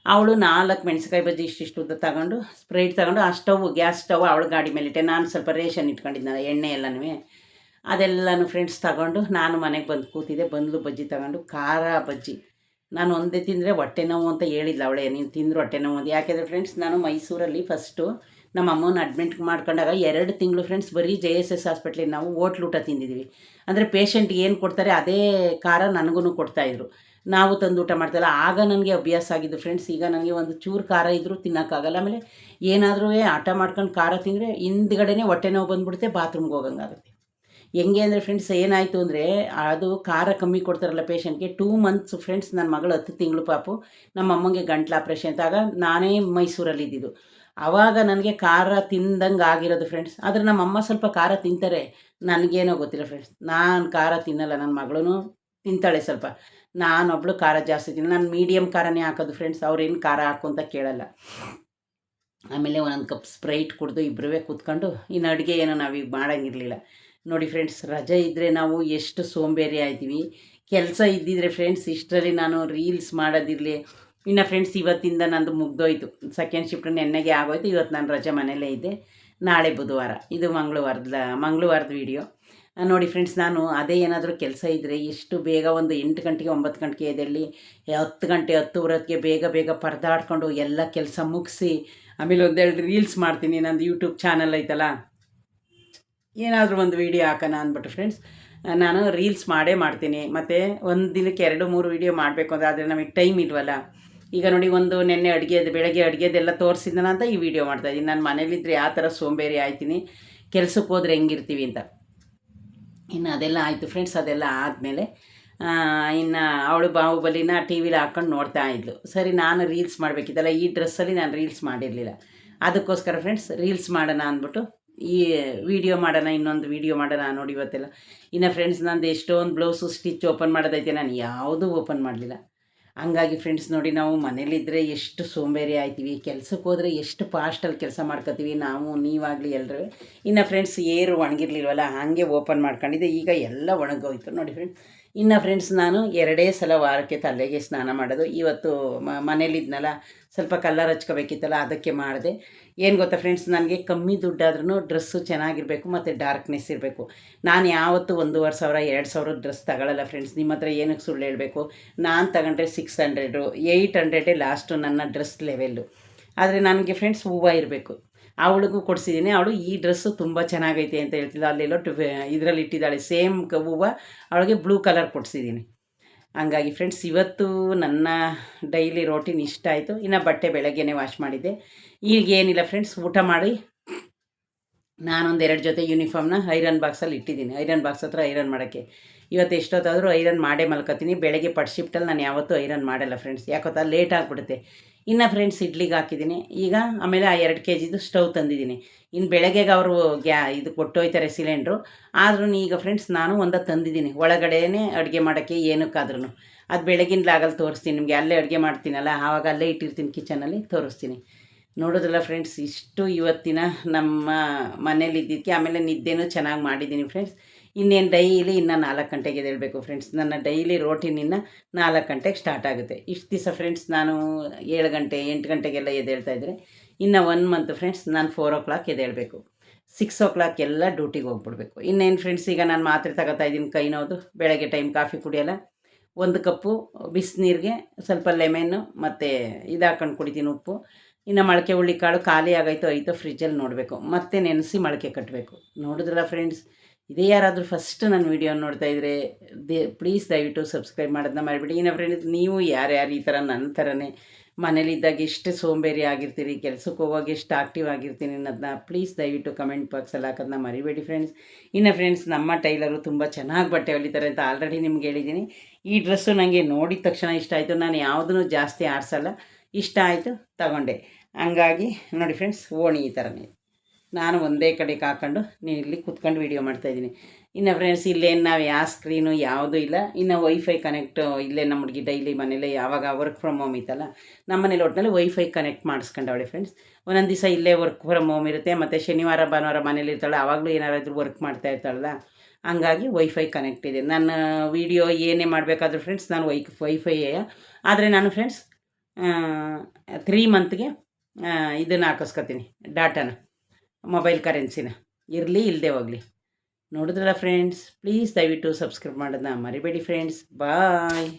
ಅವಳು 4 ಮೆಣಸಿನ್ಕಾಯಿ ಬಜ್ಜಿ ಇಷ್ಟಿಷ್ಟು ತಗೊಂಡು ಸ್ಪ್ರೈಟ್ ತಗೊಂಡು, ಆ ಗ್ಯಾಸ್ ಸ್ಟವ್ ಅವಳು ಗಾಡಿ ಮೇಲಿಟ್ಟೆ. ನಾನು ಸ್ವಲ್ಪ ರೇಷನ್ ಇಟ್ಕೊಂಡಿದ್ನಲ್ಲ, ಎಣ್ಣೆ ಎಲ್ಲನೂ, ಅದೆಲ್ಲನೂ ಫ್ರೆಂಡ್ಸ್ ತಗೊಂಡು ನಾನು ಮನೆಗೆ ಬಂದು ಕೂತಿದ್ದೆ. ಬಂದು ಬಜ್ಜಿ ತಗೊಂಡು, ಖಾರ ಬಜ್ಜಿ ನಾನು ಒಂದೇ ತಿಂದರೆ ಹೊಟ್ಟೆ ನೋವು ಅಂತ ಹೇಳಿಲ್ಲ ಅವಳೇ, ನೀನು ತಿಂದ್ರು ಹೊಟ್ಟೆ ನೋವು ಅಂತ. ಯಾಕೆಂದರೆ ಫ್ರೆಂಡ್ಸ್ ನಾನು ಮೈಸೂರಲ್ಲಿ ಫಸ್ಟು ನಮ್ಮ ಅಮ್ಮನ ಅಡ್ಮಿಟ್ ಮಾಡ್ಕೊಂಡಾಗ 2 ತಿಂಗಳು ಫ್ರೆಂಡ್ಸ್ ಬರೀ JSS ಹಾಸ್ಪಿಟ್ಲಿಗೆ ನಾವು ಹೋಟ್ಲ್ ಊಟ ತಿಂದಿದ್ವಿ. ಅಂದರೆ ಪೇಷಂಟ್ಗೆ ಏನು ಕೊಡ್ತಾರೆ ಅದೇ ಖಾರ ನನಗೂ ಕೊಡ್ತಾಯಿದ್ರು, ನಾವು ತಂದು ಊಟ ಮಾಡ್ತಾಯಿಲ್ಲ. ಆಗ ನನಗೆ ಅಭ್ಯಾಸ ಆಗಿದ್ದು ಫ್ರೆಂಡ್ಸ್. ಈಗ ನನಗೆ ಒಂದು ಚೂರು ಖಾರ ಇದ್ದರೂ ತಿನ್ನೋಕ್ಕಾಗಲ್ಲ. ಆಮೇಲೆ ಏನಾದರೂ ಹಠ ಮಾಡ್ಕೊಂಡು ಖಾರ ತಿಂದರೆ ಹಿಂದ್ಗಡೆನೇ ಹೊಟ್ಟೆ ನೋವು ಬಂದುಬಿಡುತ್ತೆ, ಬಾತ್ರೂಮ್ಗೆ ಹೋಗಂಗಾಗುತ್ತೆ. ಹೆಂಗೆ ಅಂದರೆ ಫ್ರೆಂಡ್ಸ್ ಏನಾಯಿತು ಅಂದರೆ, ಅದು ಖಾರ ಕಮ್ಮಿ ಕೊಡ್ತಾರಲ್ಲ ಪೇಷಂಟ್ಗೆ. 2 ಮಂತ್ಸ್ ಫ್ರೆಂಡ್ಸ್, ನನ್ನ ಮಗಳು 10 ತಿಂಗಳು ಪಾಪು, ನಮ್ಮ ಅಮ್ಮಂಗೆ ಗಂಟ್ಲು ಆಪ್ರೇಷನ್ ಆಗ ನಾನೇ ಮೈಸೂರಲ್ಲಿ ಇದ್ದಿದ್ದು. ಆವಾಗ ನನಗೆ ಖಾರ ತಿಂದಂಗೆ ಆಗಿರೋದು ಫ್ರೆಂಡ್ಸ್. ಆದರೆ ನಮ್ಮ ಅಮ್ಮ ಸ್ವಲ್ಪ ಖಾರ ತಿಂತಾರೆ, ನನಗೇನೋ ಗೊತ್ತಿಲ್ಲ ಫ್ರೆಂಡ್ಸ್. ನಾನು ಖಾರ ತಿನ್ನಲ್ಲ, ನನ್ನ ಮಗಳೂ ತಿಂತಾಳೆ ಸ್ವಲ್ಪ, ನಾನೊಬ್ಳು ಖಾರ ಜಾಸ್ತಿ ತಿನ್ನ. ನಾನು ಮೀಡಿಯಮ್ ಖಾರನೇ ಹಾಕೋದು ಫ್ರೆಂಡ್ಸ್, ಅವ್ರೇನು ಖಾರ ಹಾಕು ಅಂತ ಕೇಳಲ್ಲ. ಆಮೇಲೆ ಒಂದೊಂದು ಕಪ್ ಸ್ಪ್ರೈಟ್ ಕುಡಿದು ಇಬ್ಬರೂ ಕೂತ್ಕೊಂಡು, ಇನ್ನು ಅಡುಗೆ ಏನೋ ನಾವೀಗ ಮಾಡೋಂಗಿರಲಿಲ್ಲ. ನೋಡಿ ಫ್ರೆಂಡ್ಸ್, ರಜೆ ಇದ್ದರೆ ನಾವು ಎಷ್ಟು ಸೋಂಬೇರಿ ಆಯ್ತೀವಿ. ಕೆಲಸ ಇದ್ದಿದ್ರೆ ಫ್ರೆಂಡ್ಸ್ ಇಷ್ಟರಲ್ಲಿ ನಾನು ರೀಲ್ಸ್ ಮಾಡೋದಿರಲಿ. ಇನ್ನು ಫ್ರೆಂಡ್ಸ್ ಇವತ್ತಿಂದ ನಂದು ಮುಗ್ದೋಯ್ತು, ಸೆಕೆಂಡ್ ಶಿಫ್ಟ್ ನೆನ್ನೆಗೆ ಆಗೋಯ್ತು. ಇವತ್ತು ನಾನು ರಜೆ ಮನೆಯಲ್ಲೇ ಇದ್ದೆ. ನಾಳೆ ಬುಧವಾರ, ಇದು ಮಂಗಳವಾರದ ವೀಡಿಯೋ. ನೋಡಿ ಫ್ರೆಂಡ್ಸ್, ನಾನು ಅದೇ ಏನಾದರೂ ಕೆಲಸ ಇದ್ದರೆ ಎಷ್ಟು ಬೇಗ ಒಂದು 8 ಗಂಟೆಗೆ 9 ಗಂಟೆಗೆ ಎದ್ದೇಳಿ 10 ಗಂಟೆ 10:30ಗೆ ಬೇಗ ಪರದಾಡ್ಕೊಂಡು ಎಲ್ಲ ಕೆಲಸ ಮುಗಿಸಿ ಆಮೇಲೆ 1-2 ರೀಲ್ಸ್ ಮಾಡ್ತೀನಿ. ನಂದು ಯೂಟ್ಯೂಬ್ ಚಾನಲ್ ಐತಲ್ಲ, ಏನಾದರೂ ಒಂದು ವೀಡಿಯೋ ಹಾಕೋಣ ಅಂದ್ಬಿಟ್ಟು ಫ್ರೆಂಡ್ಸ್ ನಾನು ರೀಲ್ಸ್ ಮಾಡ್ತೀನಿ. ಮತ್ತು ಒಂದು ದಿನಕ್ಕೆ 2-3 ವೀಡಿಯೋ ಮಾಡಬೇಕು ಅಂದರೆ, ಆದರೆ ನಮಗೆ ಟೈಮ್ ಇಲ್ವಲ್ಲ. ಈಗ ನೋಡಿ, ಒಂದು ನೆನ್ನೆ ಬೆಳಗ್ಗೆ ಅಡುಗೆದೆಲ್ಲ ತೋರಿಸಿದ್ದಾನ ಅಂತ ಈ ವಿಡಿಯೋ ಮಾಡ್ತಾಯಿದ್ದೀನಿ. ನಾನು ಮನೇಲಿದ್ದರೆ ಯಾವ ಥರ ಸೋಂಬೇರಿ ಆಯ್ತೀನಿ, ಕೆಲ್ಸಕ್ಕೆ ಹೋದ್ರೆ ಹೆಂಗಿರ್ತೀವಿ ಅಂತ. ಇನ್ನು ಅದೆಲ್ಲ ಆಯಿತು ಫ್ರೆಂಡ್ಸ್. ಅದೆಲ್ಲ ಆದಮೇಲೆ ಇನ್ನು ಅವಳು ಬಾಹುಬಲಿನ ಟಿ ವಿಲಿ ಹಾಕ್ಕೊಂಡು ನೋಡ್ತಾ ಇದ್ಲು. ಸರಿ ನಾನು ರೀಲ್ಸ್ ಮಾಡಬೇಕಿತ್ತಲ್ಲ, ಈ ಡ್ರೆಸ್ಸಲ್ಲಿ ನಾನು ರೀಲ್ಸ್ ಮಾಡಿರಲಿಲ್ಲ. ಅದಕ್ಕೋಸ್ಕರ ಫ್ರೆಂಡ್ಸ್ ರೀಲ್ಸ್ ಮಾಡೋಣ ಅಂದ್ಬಿಟ್ಟು ಈ ವಿಡಿಯೋ ಮಾಡೋಣ, ಇನ್ನೊಂದು ವಿಡಿಯೋ ಮಾಡೋಣ ನೋಡಿ ಇವತ್ತೆಲ್ಲ. ಇನ್ನು ಫ್ರೆಂಡ್ಸ್ ನಂದು ಎಷ್ಟೊಂದು ಬ್ಲೌಸು ಸ್ಟಿಚ್ ಓಪನ್ ಮಾಡೋದೈತೆ, ನಾನು ಯಾವುದೂ ಓಪನ್ ಮಾಡಲಿಲ್ಲ. ಹಂಗಾಗಿ ಫ್ರೆಂಡ್ಸ್ ನೋಡಿ, ನಾವು ಮನೇಲಿದ್ದರೆ ಎಷ್ಟು ಸೋಂಬೇರಿ ಆಯ್ತೀವಿ, ಕೆಲ್ಸಕ್ಕೆ ಹೋದರೆ ಎಷ್ಟು ಫಾಸ್ಟಲ್ಲಿ ಕೆಲಸ ಮಾಡ್ಕೋತೀವಿ ನಾವು, ನೀವಾಗಲಿ ಎಲ್ಲರೂ. ಇನ್ನು ಫ್ರೆಂಡ್ಸ್ ಏರು ಒಣಗಿರ್ಲಿಲ್ವಲ್ಲ, ಹಾಗೆ ಓಪನ್ ಮಾಡ್ಕೊಂಡಿದ್ದೆ. ಈಗ ಎಲ್ಲ ಒಣಗೋಯ್ತು ನೋಡಿ ಫ್ರೆಂಡ್ಸ್. ಇನ್ನು ಫ್ರೆಂಡ್ಸ್ ನಾನು 2 ಸಲ ವಾರಕ್ಕೆ ತಲೆಗೆ ಸ್ನಾನ ಮಾಡೋದು. ಇವತ್ತು ಮನೇಲಿದ್ನಲ್ಲ, ಸ್ವಲ್ಪ ಕಲ್ಲರ್ ಹಚ್ಕೋಬೇಕಿತ್ತಲ್ಲ, ಅದಕ್ಕೆ ಮಾಡಿದೆ. ಏನು ಗೊತ್ತಾ ಫ್ರೆಂಡ್ಸ್, ನನಗೆ ಕಮ್ಮಿ ದುಡ್ಡಾದ್ರೂ ಡ್ರೆಸ್ಸು ಚೆನ್ನಾಗಿರಬೇಕು ಮತ್ತು ಡಾರ್ಕ್ನೆಸ್ ಇರಬೇಕು. ನಾನು ಯಾವತ್ತೂ 1,500 2,000 ಡ್ರೆಸ್ ತಗೊಳ್ಳಲ್ಲ ಫ್ರೆಂಡ್ಸ್. ನಿಮ್ಮ ಹತ್ರ ಏನಕ್ಕೆ ಸುಳ್ಳು ಹೇಳಬೇಕು. ನಾನು ತಗೊಂಡ್ರೆ 600 800 ಲಾಸ್ಟು ನನ್ನ ಡ್ರೆಸ್ ಲೆವೆಲ್ಲು. ಆದರೆ ನನಗೆ ಫ್ರೆಂಡ್ಸ್ ಹೂವು ಇರಬೇಕು. ಅವಳಿಗೂ ಕೊಡಿಸಿದ್ದೀನಿ. ಅವಳು ಈ ಡ್ರೆಸ್ಸು ತುಂಬ ಚೆನ್ನಾಗೈತೆ ಅಂತ ಹೇಳ್ತಿಲ್ಲ, ಅಲ್ಲೆಲ್ಲೋ ಇದರಲ್ಲಿ ಇಟ್ಟಿದ್ದಾಳೆ ಸೇಮ್ ಹೂವು, ಅವಳಿಗೆ ಬ್ಲೂ ಕಲರ್ ಕೊಡಿಸಿದ್ದೀನಿ. ಹಂಗಾಗಿ ಫ್ರೆಂಡ್ಸ್ ಇವತ್ತು ನನ್ನ ಡೈಲಿ ರೋಟೀನ್ ಇಷ್ಟ ಆಯಿತು. ಇನ್ನು ಬಟ್ಟೆ ಬೆಳಗ್ಗೆನೇ ವಾಶ್ ಮಾಡಿದ್ದೆ. ಈಗ ಏನಿಲ್ಲ ಫ್ರೆಂಡ್ಸ್, ಊಟ ಮಾಡಿ ನಾನೊಂದು 2 ಜೊತೆ ಯೂನಿಫಾರ್ಮ್ನ ಐರನ್ ಬಾಕ್ಸಲ್ಲಿ ಇಟ್ಟಿದ್ದೀನಿ. ಐರನ್ ಬಾಕ್ಸ್ ಹತ್ರ ಐರನ್ ಮಾಡೋಕ್ಕೆ ಇವತ್ತು ಎಷ್ಟೊತ್ತಾದರೂ ಐರನ್ ಮಾಡೇ ಮಲ್ಕೋತೀನಿ. ಬೆಳಗ್ಗೆ ಪಟ್ ಶಿಫ್ಟಲ್ಲಿ ನಾನು ಯಾವತ್ತೂ ಐರನ್ ಮಾಡಲ್ಲ ಫ್ರೆಂಡ್ಸ್, ಯಾಕೊತ್ತಾ ಲೇಟ್ ಆಗಿಬಿಡುತ್ತೆ. ಇನ್ನು ಫ್ರೆಂಡ್ಸ್ ಇಡ್ಲಿಗೆ ಹಾಕಿದ್ದೀನಿ ಈಗ. ಆಮೇಲೆ ಆ 2 kgದು ಸ್ಟವ್ ತಂದಿದ್ದೀನಿ. ಇನ್ನು ಬೆಳಗ್ಗೆಗೆ ಅವರು ಇದು ಕೊಟ್ಟೋಯ್ತಾರೆ ಸಿಲಿಂಡ್ರು. ಆದ್ರೂ ಈಗ ಫ್ರೆಂಡ್ಸ್ ನಾನು ಒಂದು ತಂದಿದ್ದೀನಿ, ಒಳಗಡೆನೇ ಅಡುಗೆ ಮಾಡೋಕ್ಕೆ ಏನಕ್ಕಾದ್ರೂ. ಅದು ಬೆಳಗಿನಲಾಗಲ್ಲಿ ತೋರಿಸ್ತೀನಿ ನಿಮಗೆ. ಅಲ್ಲೇ ಅಡುಗೆ ಮಾಡ್ತೀನಲ್ಲ, ಆವಾಗ ಅಲ್ಲೇ ಇಟ್ಟಿರ್ತೀನಿ ಕಿಚನಲ್ಲಿ, ತೋರಿಸ್ತೀನಿ. ನೋಡೋದಲ್ಲ ಫ್ರೆಂಡ್ಸ್, ಇಷ್ಟು ಇವತ್ತಿನ ನಮ್ಮ ಮನೇಲಿದ್ದಕ್ಕೆ. ಆಮೇಲೆ ನಿದ್ದೆನೂ ಚೆನ್ನಾಗಿ ಮಾಡಿದ್ದೀನಿ ಫ್ರೆಂಡ್ಸ್. ಇನ್ನೇನು ಡೈಲಿ ಇನ್ನು 4 ಗಂಟೆಗೆ ಎದ್ದೇಳಬೇಕು ಫ್ರೆಂಡ್ಸ್. ನನ್ನ ಡೈಲಿ ರೋಟೀನ್ ಇನ್ನು 4 ಗಂಟೆಗೆ ಸ್ಟಾರ್ಟ್ ಆಗುತ್ತೆ. ಇಷ್ಟು ದಿವಸ ಫ್ರೆಂಡ್ಸ್ ನಾನು 7 ಗಂಟೆ 8 ಗಂಟೆಗೆಲ್ಲ ಎದ್ದೇಳ್ತಾಯಿದ್ರೆ, ಇನ್ನು 1 ಮಂತ್ ಫ್ರೆಂಡ್ಸ್ ನಾನು 4 o'clock ಎದ್ದೇಳಬೇಕು. 6 o'clock ಎಲ್ಲ ಡ್ಯೂಟಿಗೆ ಹೋಗ್ಬಿಡ್ಬೇಕು. ಇನ್ನೇನು ಫ್ರೆಂಡ್ಸ್, ಈಗ ನಾನು ಮಾತ್ರೆ ತಗೋತಾ ಇದ್ದೀನಿ ಕೈ ನೋವುದು. ಬೆಳಗ್ಗೆ ಟೈಮ್ ಕಾಫಿ ಕುಡಿಯೋಲ್ಲ. 1 ಕಪ್ಪು ಬಿಸಿನೀರಿಗೆ ಸ್ವಲ್ಪ ಲೆಮೆನ್ನು ಮತ್ತು ಇದು ಹಾಕೊಂಡು ಕುಡಿತೀನಿ, ಉಪ್ಪು. ಇನ್ನು ಮೊಳಕೆ ಹುಳ್ಳಿಕಾಳು ಖಾಲಿ ಐತೋ ಫ್ರಿಜ್ಜಲ್ಲಿ ನೋಡಬೇಕು, ಮತ್ತೆ ನೆನೆಸಿ ಮೊಳಕೆ ಕಟ್ಟಬೇಕು. ನೋಡಿದ್ರಲ್ಲ ಫ್ರೆಂಡ್ಸ್, ಇದೇ ಯಾರಾದರೂ ಫಸ್ಟ್ ನನ್ನ ವೀಡಿಯೋ ನೋಡ್ತಾ ಇದ್ದರೆ ಪ್ಲೀಸ್ ದಯವಿಟ್ಟು ಸಬ್ಸ್ಕ್ರೈಬ್ ಮಾಡೋದನ್ನ ಮಾಡಿಬಿಡಿ. ಇನ್ನು ಫ್ರೆಂಡ್ಸ್, ನೀವು ಯಾರ್ಯಾರು ಈ ಥರ ನನ್ನ ಥರನೇ ಮನೇಲಿದ್ದಾಗ ಎಷ್ಟು ಸೋಂಬೇರಿ ಆಗಿರ್ತೀರಿ, ಕೆಲ್ಸಕ್ಕೆ ಹೋಗುವಾಗ ಎಷ್ಟು ಆಕ್ಟಿವ್ ಆಗಿರ್ತೀನಿ ಅನ್ನೋದನ್ನ ಪ್ಲೀಸ್ ದಯವಿಟ್ಟು ಕಮೆಂಟ್ ಬಾಕ್ಸಲ್ಲಿ ಹಾಕೋದನ್ನ ಮರಿಬೇಡಿ ಫ್ರೆಂಡ್ಸ್. ಇನ್ನು ಫ್ರೆಂಡ್ಸ್, ನಮ್ಮ ಟೈಲರು ತುಂಬ ಚೆನ್ನಾಗಿ ಬಟ್ಟೆ ಹೊಲಿತಾರೆ ಅಂತ ಆಲ್ರೆಡಿ ನಿಮ್ಗೆ ಹೇಳಿದ್ದೀನಿ. ಈ ಡ್ರೆಸ್ಸು ನನಗೆ ನೋಡಿದ ತಕ್ಷಣ ಇಷ್ಟ ಆಯಿತು. ನಾನು ಯಾವುದೂ ಜಾಸ್ತಿ ಆರಿಸಲ್ಲ, ಇಷ್ಟ ಆಯಿತು ತಗೊಂಡೆ. ಹಂಗಾಗಿ ನೋಡಿ ಫ್ರೆಂಡ್ಸ್, ಓಣಿ ಈ ಥರನೇ ನಾನು ಒಂದೇ ಕಡೆಗೆ ಹಾಕ್ಕೊಂಡು ಇಲ್ಲಿ ಕೂತ್ಕೊಂಡು ವೀಡಿಯೋ ಮಾಡ್ತಾಯಿದ್ದೀನಿ. ಇನ್ನು ಫ್ರೆಂಡ್ಸ್, ಇಲ್ಲೇನು ನಾವು ಯಾವ ಸ್ಕ್ರೀನು ಯಾವುದೂ ಇಲ್ಲ. ಇನ್ನು ವೈಫೈ ಕನೆಕ್ಟು ಇಲ್ಲೇ ನಮ್ಮ ಹುಡುಗಿ ಡೈಲಿ ಮನೇಲಿ ಯಾವಾಗ ವರ್ಕ್ ಫ್ರಮ್ ಹೋಮ್ ಇತ್ತಲ್ಲ, ನಮ್ಮ ಮನೇಲಿ ಒಟ್ಟಿನಲ್ಲಿ ವೈಫೈ ಕನೆಕ್ಟ್ ಮಾಡಿಸ್ಕೊಂಡವಳೆ ಫ್ರೆಂಡ್ಸ್. ಒಂದೊಂದು ದಿವಸ ಇಲ್ಲೇ ವರ್ಕ್ ಫ್ರಮ್ ಹೋಮ್ ಇರುತ್ತೆ, ಮತ್ತು ಶನಿವಾರ ಭಾನುವಾರ ಮನೇಲಿ ಇರ್ತಾಳೆ, ಆವಾಗಲೂ ಏನಾರಾದರೂ ವರ್ಕ್ ಮಾಡ್ತಾ ಇರ್ತಾಳಲ್ಲ, ಹಂಗಾಗಿ ವೈಫೈ ಕನೆಕ್ಟ್ ಇದೆ. ನನ್ನ ವೀಡಿಯೋ ಏನೇ ಮಾಡಬೇಕಾದ್ರೂ ಫ್ರೆಂಡ್ಸ್ ನಾನು ವೈಫೈಯೇ. ಆದರೆ ನಾನು ಫ್ರೆಂಡ್ಸ್ 3 ಮಂತ್ಗೆ ಇದನ್ನು ಹಾಕಿಸ್ಕೊತೀನಿ, ಡಾಟಾನ, ಮೊಬೈಲ್ ಕರೆನ್ಸಿನ, ಇರಲಿ ಇಲ್ಲದೆ ಹೋಗಲಿ. ನೋಡಿದ್ರಲ್ಲ ಫ್ರೆಂಡ್ಸ್, ಪ್ಲೀಸ್ ದಯವಿಟ್ಟು ಸಬ್ಸ್ಕ್ರೈಬ್ ಮಾಡೋದನ್ನ ಮರಿಬೇಡಿ ಫ್ರೆಂಡ್ಸ್. ಬಾಯ್.